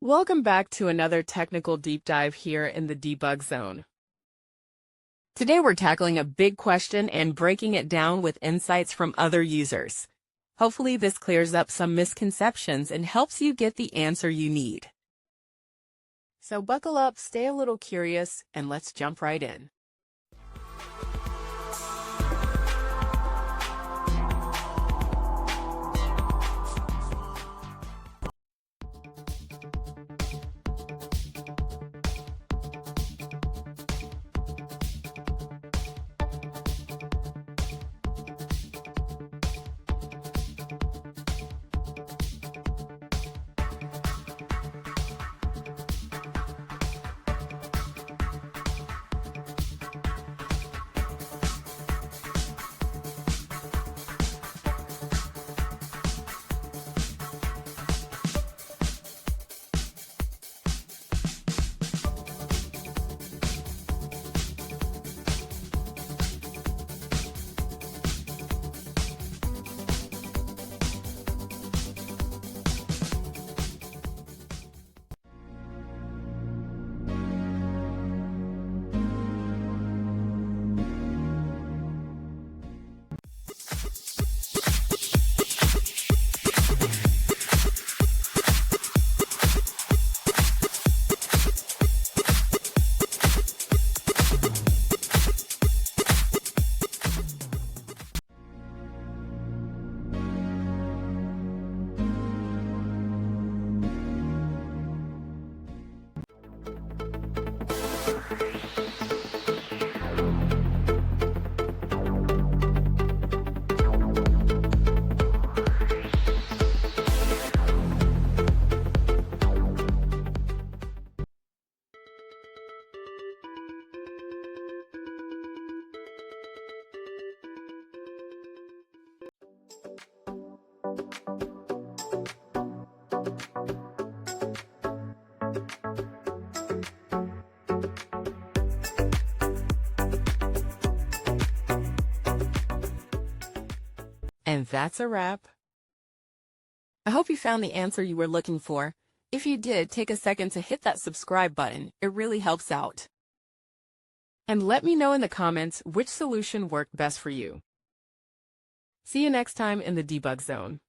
Welcome back to another technical deep dive here in the debug zone. Today we're tackling a big question and breaking it down with insights from other users. Hopefully this clears up some misconceptions and helps you get the answer you need. So buckle up, stay a little curious, and let's jump right in. And that's a wrap. I hope you found the answer you were looking for. If you did, take a second to hit that subscribe button. It really helps out. And let me know in the comments which solution worked best for you. See you next time in the debug zone.